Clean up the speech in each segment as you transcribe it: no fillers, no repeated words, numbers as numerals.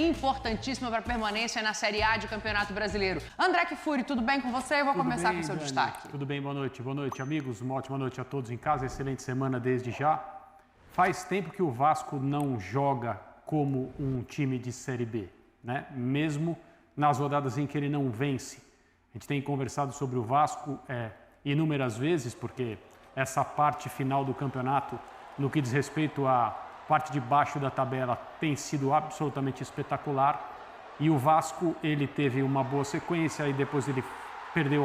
importantíssima para a permanência na Série A de Campeonato Brasileiro. André Kfouri, tudo bem com você? Eu vou começar com o seu destaque. Tudo bem, boa noite, amigos. Uma ótima noite a todos em casa, excelente semana desde já. Faz tempo que o Vasco não joga como um time de Série B, né? Mesmo nas rodadas em que ele não vence. A gente tem conversado sobre o Vasco inúmeras vezes, porque essa parte final do campeonato, no que diz respeito à parte de baixo da tabela, tem sido absolutamente espetacular. E o Vasco, ele teve uma boa sequência e depois ele perdeu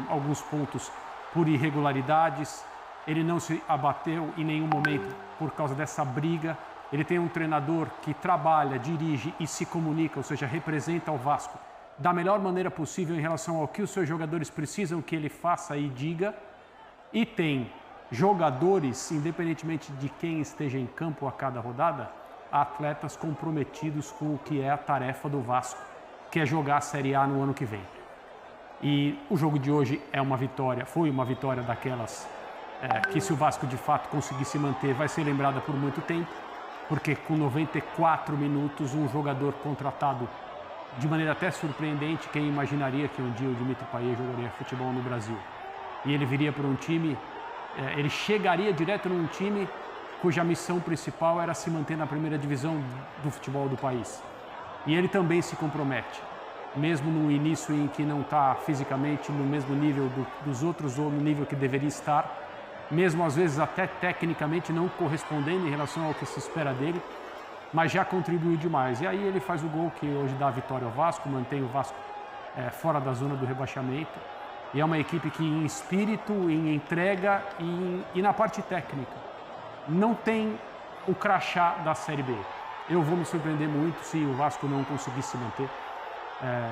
alguns pontos por irregularidades. Ele não se abateu em nenhum momento por causa dessa briga. Ele tem um treinador que trabalha, dirige e se comunica, ou seja, representa o Vasco da melhor maneira possível em relação ao que os seus jogadores precisam que ele faça e diga. E tem jogadores, independentemente de quem esteja em campo a cada rodada, atletas comprometidos com o que é a tarefa do Vasco, que é jogar a Série A no ano que vem. E o jogo de hoje foi uma vitória daquelas que, se o Vasco de fato conseguir se manter, vai ser lembrada por muito tempo, porque com 94 minutos, um jogador contratado de maneira até surpreendente, quem imaginaria que um dia o Dimitri Payet jogaria futebol no Brasil? E ele viria para um time, ele chegaria direto num time cuja missão principal era se manter na primeira divisão do futebol do país. E ele também se compromete, mesmo no início em que não está fisicamente no mesmo nível dos outros ou no nível que deveria estar, mesmo às vezes até tecnicamente não correspondendo em relação ao que se espera dele, mas já contribuiu demais. E aí ele faz o gol que hoje dá a vitória ao Vasco, mantém o Vasco fora da zona do rebaixamento. E é uma equipe que em espírito, em entrega e na parte técnica não tem o crachá da Série B. Eu vou me surpreender muito se o Vasco não conseguir se manter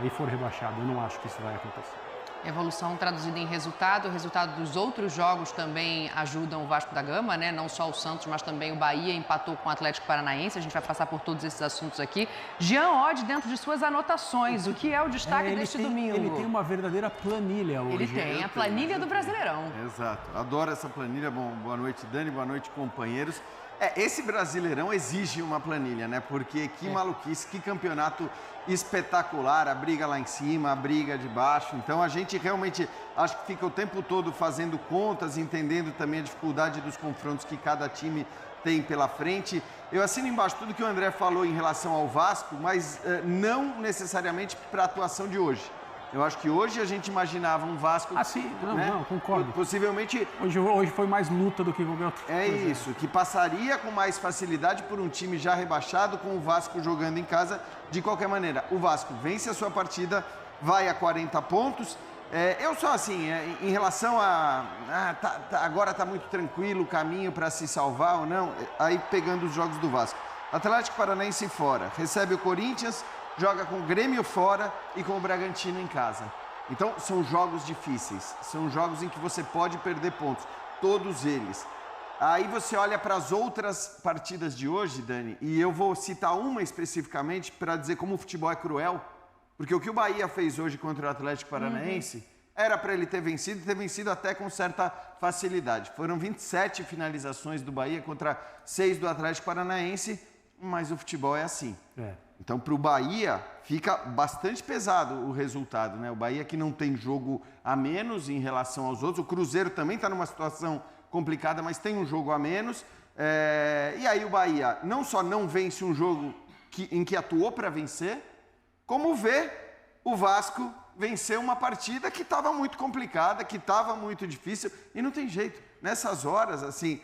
e for rebaixado. Eu não acho que isso vai acontecer. Evolução traduzida em resultado. O resultado dos outros jogos também ajudam o Vasco da Gama, né? Não só o Santos, mas também o Bahia empatou com o Atlético Paranaense. A gente vai passar por todos esses assuntos aqui. Jean Oddi, dentro de suas anotações, o que é o destaque deste domingo? Ele tem uma verdadeira planilha hoje. Ele tem a planilha do Brasileirão. Exato. Adoro essa planilha. Bom, boa noite, Dani. Boa noite, companheiros. Esse Brasileirão exige uma planilha, né? Porque que maluquice, que campeonato espetacular, a briga lá em cima, a briga de baixo. Então a gente realmente acho que fica o tempo todo fazendo contas, entendendo também a dificuldade dos confrontos que cada time tem pela frente. Eu assino embaixo tudo que o André falou em relação ao Vasco, mas não necessariamente para a atuação de hoje. Eu acho que hoje a gente imaginava um Vasco... sim, né? Não, concordo. Possivelmente... Hoje foi mais luta do que qualquer outra coisa. É isso, que passaria com mais facilidade por um time já rebaixado, com o Vasco jogando em casa. De qualquer maneira, o Vasco vence a sua partida, vai a 40 pontos. Eu só assim, em relação a... agora está muito tranquilo o caminho para se salvar ou não, aí pegando os jogos do Vasco. Atlético Paranaense fora, recebe o Corinthians... joga com o Grêmio fora e com o Bragantino em casa. Então, são jogos difíceis. São jogos em que você pode perder pontos. Todos eles. Aí você olha para as outras partidas de hoje, Dani, e eu vou citar uma especificamente para dizer como o futebol é cruel. Porque o que o Bahia fez hoje contra o Atlético Paranaense era para ele ter vencido até com certa facilidade. Foram 27 finalizações do Bahia contra 6 do Atlético Paranaense, mas o futebol é assim. Então, para o Bahia, fica bastante pesado o resultado, né? O Bahia que não tem jogo a menos em relação aos outros. O Cruzeiro também está numa situação complicada, mas tem um jogo a menos. E aí o Bahia não só não vence um jogo em que atuou para vencer, como vê o Vasco vencer uma partida que estava muito complicada, que estava muito difícil, e não tem jeito. Nessas horas, assim,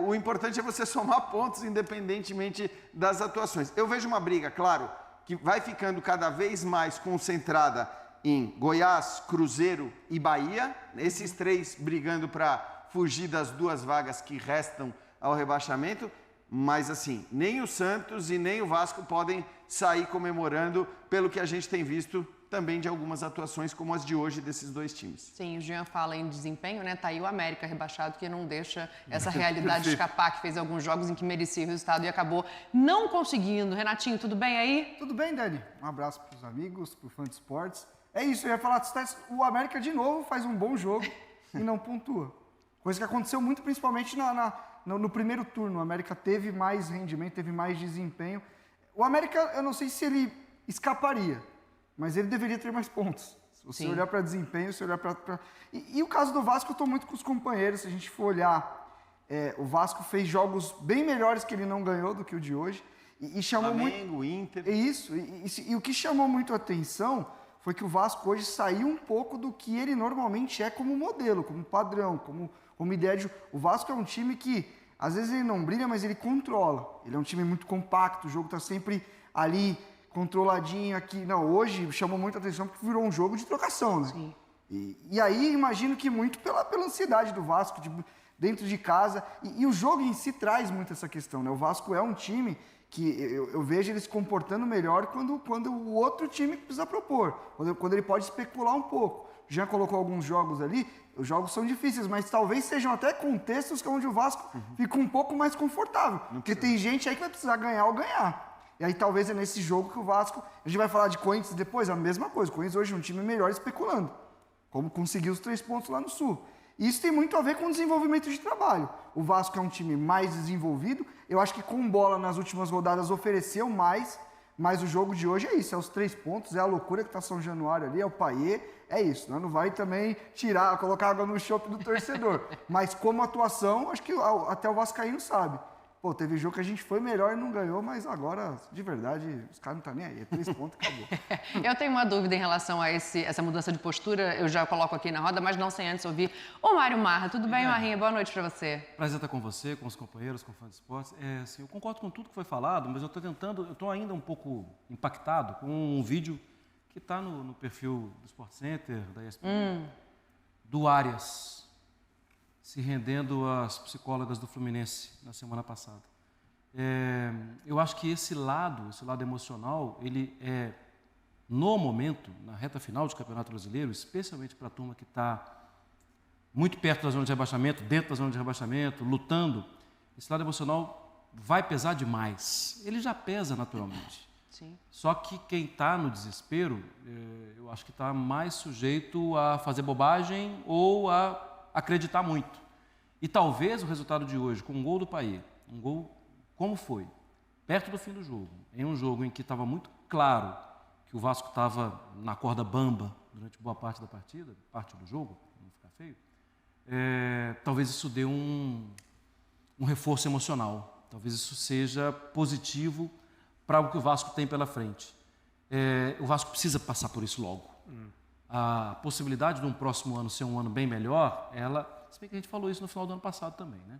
o importante é você somar pontos independentemente das atuações. Eu vejo uma briga, claro, que vai ficando cada vez mais concentrada em Goiás, Cruzeiro e Bahia, esses três brigando para fugir das duas vagas que restam ao rebaixamento, mas assim, nem o Santos e nem o Vasco podem sair comemorando pelo que a gente tem visto também de algumas atuações como as de hoje desses dois times. Sim, o Jean fala em desempenho, né? Tá aí o América rebaixado que não deixa essa realidade escapar, que fez alguns jogos em que merecia o resultado e acabou não conseguindo. Renatinho, tudo bem aí? Tudo bem, Dani. Um abraço para os amigos, para o fã de esportes. É isso, eu ia falar, o América de novo faz um bom jogo e não pontua. Coisa que aconteceu muito principalmente no primeiro turno. O América teve mais rendimento, teve mais desempenho. O América, eu não sei se ele escaparia, mas ele deveria ter mais pontos. Se você olhar para desempenho, se olhar para... E o caso do Vasco, eu estou muito com os companheiros. Se a gente for olhar, o Vasco fez jogos bem melhores que ele não ganhou do que o de hoje. E chamou Flamengo, muito... Inter. Isso. E o que chamou muito a atenção foi que o Vasco hoje saiu um pouco do que ele normalmente é como modelo, como padrão, como ideia de... O Vasco é um time que, às vezes, ele não brilha, mas ele controla. Ele é um time muito compacto, o jogo está sempre ali... controladinho aqui. Não, hoje chamou muita atenção porque virou um jogo de trocação, né? Sim. E aí imagino que muito pela ansiedade do Vasco, dentro de casa. E o jogo em si traz muito essa questão, né? O Vasco é um time que eu vejo ele se comportando melhor quando o outro time precisa propor, quando ele pode especular um pouco. Já colocou alguns jogos ali, os jogos são difíceis, mas talvez sejam até contextos onde o Vasco fica um pouco mais confortável. Porque tem gente aí que vai precisar ganhar ou ganhar. E aí talvez é nesse jogo que o Vasco... A gente vai falar de Corinthians depois, a mesma coisa. O Corinthians hoje é um time melhor especulando. Como conseguiu os 3 pontos lá no Sul. E isso tem muito a ver com o desenvolvimento de trabalho. O Vasco é um time mais desenvolvido. Eu acho que com bola nas últimas rodadas ofereceu mais. Mas o jogo de hoje é isso. É os 3 pontos, é a loucura que está São Januário ali, é o Paiê. É isso. Não vai também colocar água no chope do torcedor. Mas como atuação, acho que até o vascaíno sabe. Pô, teve jogo que a gente foi melhor e não ganhou, mas agora, de verdade, os caras não estão nem aí. É 3 pontos e acabou. Eu tenho uma dúvida em relação a essa mudança de postura. Eu já coloco aqui na roda, mas não sem antes ouvir o Mário Marra. Tudo bem, Marrinha? Boa noite para você. Prazer estar com você, com os companheiros, com o Fã de Esportes. Assim, eu concordo com tudo que foi falado, mas eu estou ainda um pouco impactado com um vídeo que está no perfil do Sport Center, da ESPN, do Arias, se rendendo às psicólogas do Fluminense na semana passada. Eu acho que esse lado emocional, ele é, no momento, na reta final do Campeonato Brasileiro, especialmente para a turma que está muito perto da zona de rebaixamento, dentro da zona de rebaixamento, lutando, esse lado emocional vai pesar demais. Ele já pesa naturalmente. Sim. Só que quem está no desespero, eu acho que está mais sujeito a fazer bobagem ou a acreditar muito. E talvez o resultado de hoje, com um gol do Paiê, um gol como foi, perto do fim do jogo, em um jogo em que estava muito claro que o Vasco estava na corda bamba durante boa parte da partida, parte do jogo, para não ficar feio, talvez isso dê um reforço emocional. Talvez isso seja positivo para o que o Vasco tem pela frente. O Vasco precisa passar por isso logo. A possibilidade de um próximo ano ser um ano bem melhor, se bem que a gente falou isso no final do ano passado também, né?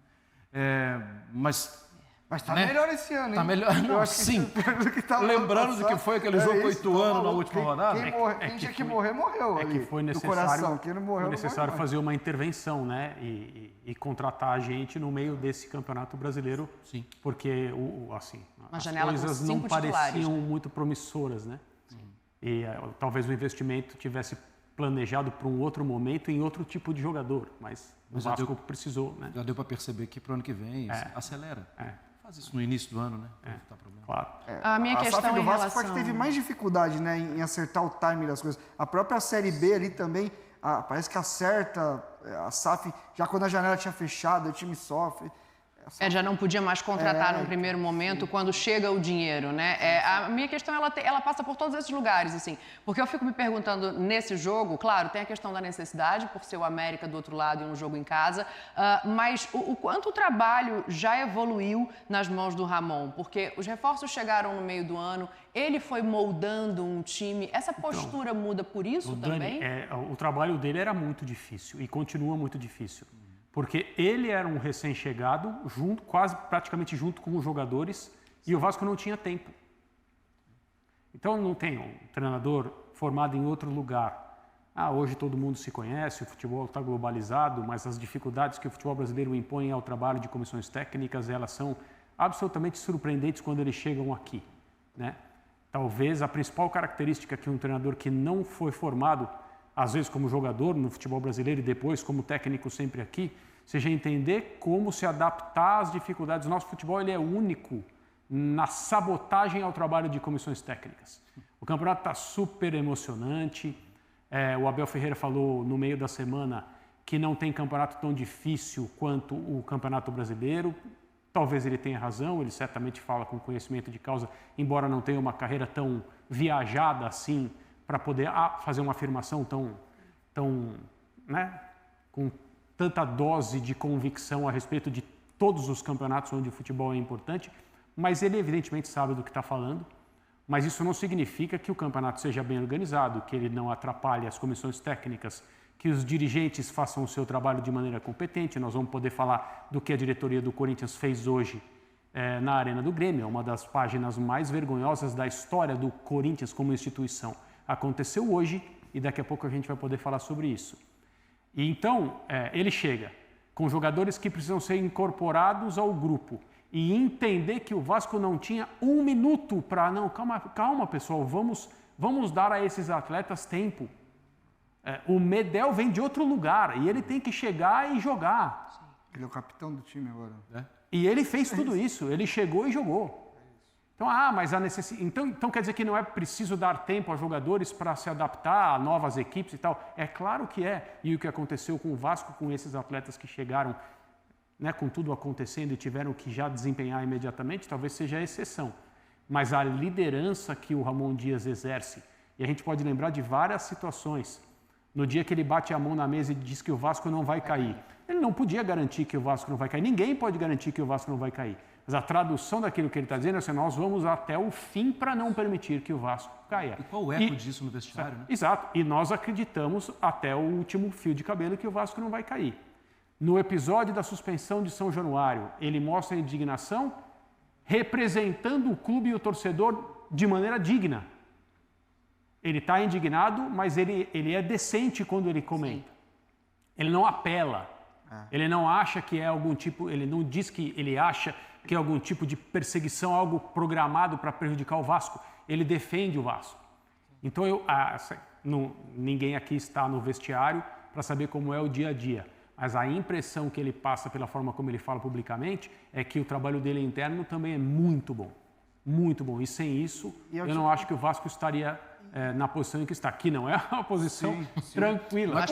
Mas está melhor esse ano, hein? Está melhor, não, sim. Lembrando do que foi aquele jogo com o Ituano na última rodada. Quem tinha que morrer, morreu. É que foi necessário, foi necessário fazer uma intervenção, né? E contratar a gente no meio desse Campeonato Brasileiro. Sim. Porque, as coisas não pareciam muito promissoras, né? E talvez o investimento tivesse planejado para um outro momento em outro tipo de jogador, mas o Vasco precisou, né? Já deu para perceber que para o ano que vem acelera. Faz isso no início do ano, né? Para evitar problema. Claro. A minha questão SAF do em Vasco relação... foi que teve mais dificuldade, né, em acertar o timing das coisas. A própria Série B ali também, parece que acerta a SAF, já quando a janela tinha fechado, o time sofre. Já não podia mais contratar no primeiro momento, quando chega o dinheiro, né? A minha questão, ela passa por todos esses lugares, assim. Porque eu fico me perguntando, nesse jogo, claro, tem a questão da necessidade, por ser o América do outro lado e um jogo em casa, mas o quanto o trabalho já evoluiu nas mãos do Ramon? Porque os reforços chegaram no meio do ano, ele foi moldando um time. Essa postura muda por isso também? O trabalho dele era muito difícil e continua muito difícil. Porque ele era um recém-chegado, praticamente junto com os jogadores, e o Vasco não tinha tempo. Então não tem um treinador formado em outro lugar. Hoje todo mundo se conhece, o futebol está globalizado, mas as dificuldades que o futebol brasileiro impõe ao trabalho de comissões técnicas, elas são absolutamente surpreendentes quando eles chegam aqui, né? Talvez a principal característica que um treinador que não foi formado, às vezes como jogador no futebol brasileiro e depois como técnico sempre aqui, seja entender como se adaptar às dificuldades. O nosso futebol ele é único na sabotagem ao trabalho de comissões técnicas. O campeonato está super emocionante. O Abel Ferreira falou no meio da semana que não tem campeonato tão difícil quanto o Campeonato Brasileiro. Talvez ele tenha razão, ele certamente fala com conhecimento de causa, embora não tenha uma carreira tão viajada assim para poder fazer uma afirmação tão, né, com tanta dose de convicção a respeito de todos os campeonatos onde o futebol é importante, mas ele evidentemente sabe do que está falando, mas isso não significa que o campeonato seja bem organizado, que ele não atrapalhe as comissões técnicas, que os dirigentes façam o seu trabalho de maneira competente. Nós vamos poder falar do que a diretoria do Corinthians fez hoje na Arena do Grêmio, uma das páginas mais vergonhosas da história do Corinthians como instituição. Aconteceu hoje e daqui a pouco a gente vai poder falar sobre isso. E então, ele chega com jogadores que precisam ser incorporados ao grupo e entender que o Vasco não tinha um minuto para... Não, calma pessoal, vamos dar a esses atletas tempo. O Medel vem de outro lugar e ele tem que chegar e jogar. Ele é o capitão do time agora. E ele fez tudo isso, ele chegou e jogou. Então, mas a necessidade. Então quer dizer que não é preciso dar tempo aos jogadores para se adaptar a novas equipes e tal? É claro que é. E o que aconteceu com o Vasco, com esses atletas que chegaram, né, com tudo acontecendo e tiveram que já desempenhar imediatamente, talvez seja a exceção. Mas a liderança que o Ramon Dias exerce, e a gente pode lembrar de várias situações. No dia que ele bate a mão na mesa e diz que o Vasco não vai cair. Ele não podia garantir que o Vasco não vai cair. Ninguém pode garantir que o Vasco não vai cair. Mas a tradução daquilo que ele está dizendo é assim, nós vamos até o fim para não permitir que o Vasco caia. E qual o eco disso no vestiário? Né? Exato. E nós acreditamos até o último fio de cabelo que o Vasco não vai cair. No episódio da suspensão de São Januário, ele mostra a indignação representando o clube e o torcedor de maneira digna. Ele está indignado, mas ele é decente quando ele comenta. Sim. Ele não apela. Ele não acha que é algum tipo... Ele não diz que ele acha que é algum tipo de perseguição, algo programado para prejudicar o Vasco. Ele defende o Vasco. Então, ninguém aqui está no vestiário para saber como é o dia a dia. Mas a impressão que ele passa pela forma como ele fala publicamente é que o trabalho dele interno também é muito bom. Muito bom. E sem isso, eu não acho que o Vasco estaria... na posição em que está. Aqui não é uma posição tranquila.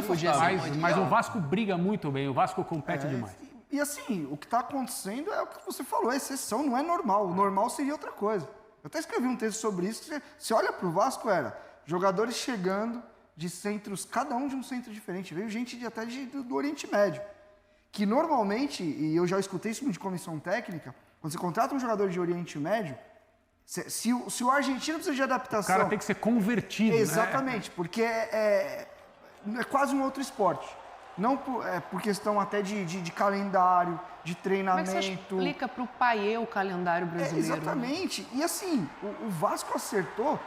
Mas o Vasco briga muito bem, o Vasco compete demais. E assim, o que está acontecendo é o que você falou, a exceção não é normal. O normal seria outra coisa. Eu até escrevi um texto sobre isso. Você olha para o Vasco, era jogadores chegando de centros, cada um de um centro diferente. Veio gente do Oriente Médio. Que normalmente, e eu já escutei isso de comissão técnica, quando você contrata um jogador de Oriente Médio, se o argentino precisa de adaptação... O cara tem que ser convertido, exatamente, né? Porque é quase um outro esporte. Não por questão até de calendário, de treinamento... Como é que você explica para o Payet o calendário brasileiro? Exatamente. E assim, o Vasco acertou...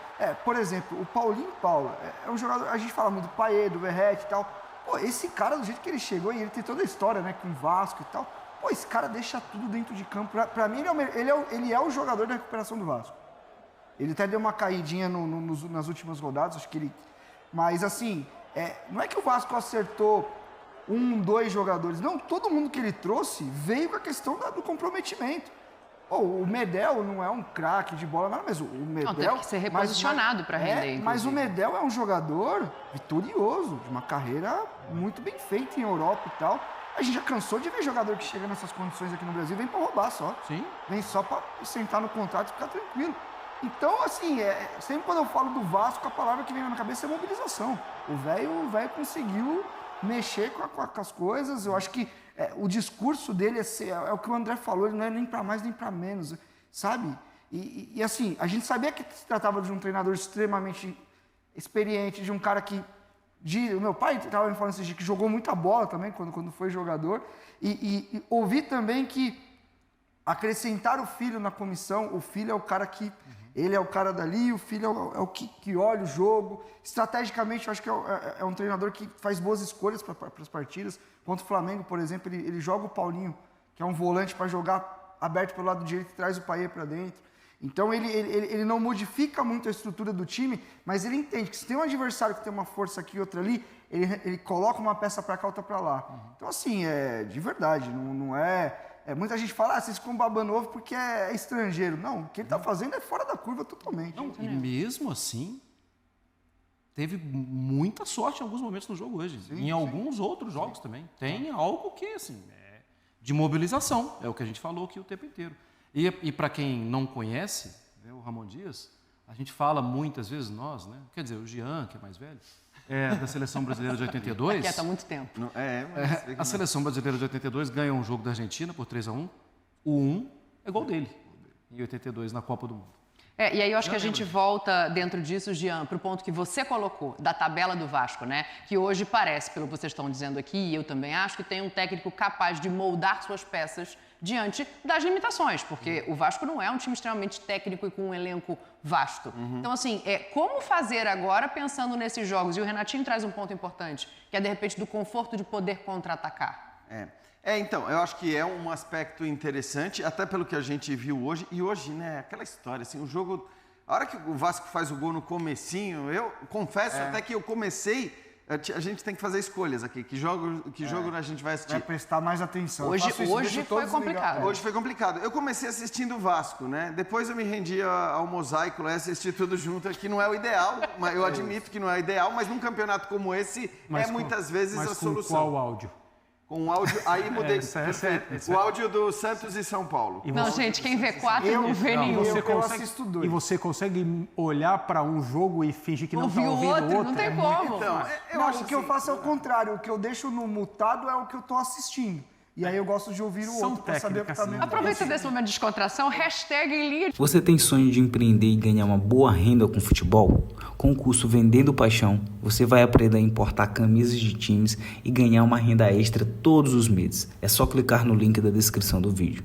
por exemplo, o Paulinho Paula é um jogador... A gente fala muito do Payet, do Verratti e tal. Pô, esse cara, do jeito que ele chegou, e ele tem toda a história, né, com o Vasco e tal... Pô, esse cara deixa tudo dentro de campo. Pra mim, ele é o jogador da recuperação do Vasco. Ele até deu uma caidinha nas últimas rodadas, acho que ele... Mas, assim, não é que o Vasco acertou 1, 2 jogadores. Não, todo mundo que ele trouxe veio com a questão do comprometimento. Pô, o Medel não é um craque de bola, nada, mas o Medel... Não, teve que ser reposicionado para render, mas o Medel é um jogador vitorioso, de uma carreira muito bem feita em Europa e tal. A gente já cansou de ver jogador que chega nessas condições aqui no Brasil e vem para roubar só. Sim. Vem só para sentar no contrato e ficar tranquilo. Então, assim, sempre quando eu falo do Vasco, a palavra que vem na minha cabeça é mobilização. O velho conseguiu mexer com as coisas. Eu acho que o discurso dele é o que o André falou, ele não é nem para mais nem para menos, sabe? E, assim, a gente sabia que se tratava de um treinador extremamente experiente, de um cara que... O meu pai estava me falando esses dias que jogou muita bola também quando foi jogador. E ouvi também que acrescentar o filho na comissão, o filho é o cara que... Ele é o cara dali, o filho é o que olha o jogo. Estrategicamente, eu acho que é um treinador que faz boas escolhas para as partidas. Contra o Flamengo, por exemplo, ele joga o Paulinho, que é um volante para jogar aberto pelo lado direito e traz o Payet para dentro. Então, ele não modifica muito a estrutura do time, mas ele entende que se tem um adversário que tem uma força aqui e outra ali, ele coloca uma peça para cá, outra para lá. Então, assim, de verdade, não é... muita gente fala, vocês ficam babando ovo porque é estrangeiro. Não, o que ele está fazendo é fora da curva totalmente. Não, e mesmo assim, teve muita sorte em alguns momentos no jogo hoje. Sim, em alguns outros jogos também. Tem algo que, assim, de mobilização, é o que a gente falou aqui o tempo inteiro. E para quem não conhece, né, o Ramon Dias, a gente fala muitas vezes, nós, né? Quer dizer, o Jean, que é mais velho, da Seleção Brasileira de 82. Quieta há muito tempo. A Seleção Brasileira de 82 ganha um jogo da Argentina por 3-1. O 1 é gol dele, em 82, na Copa do Mundo. E aí eu acho que a gente volta dentro disso, Jean, para o ponto que você colocou, da tabela do Vasco, né? Que hoje parece, pelo que vocês estão dizendo aqui, e eu também acho, que tem um técnico capaz de moldar suas peças diante das limitações, porque o Vasco não é um time extremamente técnico e com um elenco vasto. Então, assim, como fazer agora pensando nesses jogos? E o Renatinho traz um ponto importante, que é, de repente, do conforto de poder contra-atacar. Então, eu acho que é um aspecto interessante, até pelo que a gente viu hoje. E hoje, né, aquela história, assim, o jogo... A hora que o Vasco faz o gol no comecinho, eu confesso até que eu comecei... A gente tem que fazer escolhas aqui. Que jogo a gente vai assistir? Vai prestar mais atenção. Hoje foi complicado. Hoje foi complicado. Eu comecei assistindo o Vasco, né? Depois eu me rendi ao mosaico, né? Assisti tudo junto, que não é o ideal. Mas eu admito que não é o ideal, mas num campeonato como esse, muitas vezes a solução. Mas com qual áudio? Com o áudio, aí mudei. O áudio do Santos e São Paulo. Não, gente, quem vê 4 não vê nenhum. Eu assisto 2. E você consegue olhar para um jogo e fingir que não está ouviu ouvindo o outro? não tem como. Então, eu Não, acho o que eu assim, faço é o contrário. O que eu deixo no mutado é o que eu tô assistindo. E aí eu gosto de ouvir o São outro para saber o que tá técnicas, me Aproveita desse momento de descontração, #Liga. Você tem sonho de empreender e ganhar uma boa renda com futebol? Com o curso Vendendo Paixão, você vai aprender a importar camisas de times e ganhar uma renda extra todos os meses. É só clicar no link da descrição do vídeo.